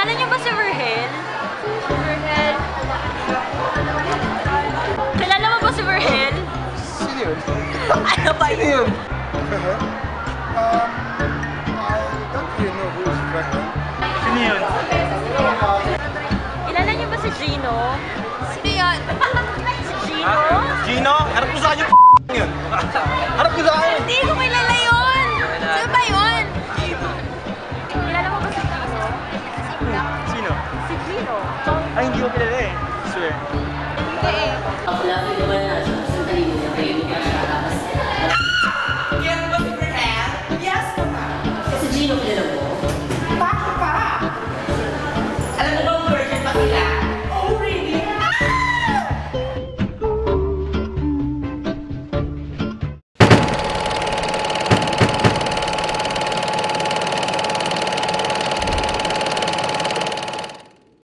Kilala niyo ba si Verhel? Verhel? Kilala mo ba si Verhel? Sino yun? Ano ba Sino yun? yun? Verhel? I don't really know who is Verhel. Sino yun? Kilala niyo ba si Gino? Sino yun? Si Gino? Gino? Harap ko sa akin yung yun. Harap ko sa akin. Hindi ko kilala yun! Sino ba yun? Kilala mo ba si Gino? Sino? Si Gino. Ay, hindi ko kilala eh. Swear. Hindi eh.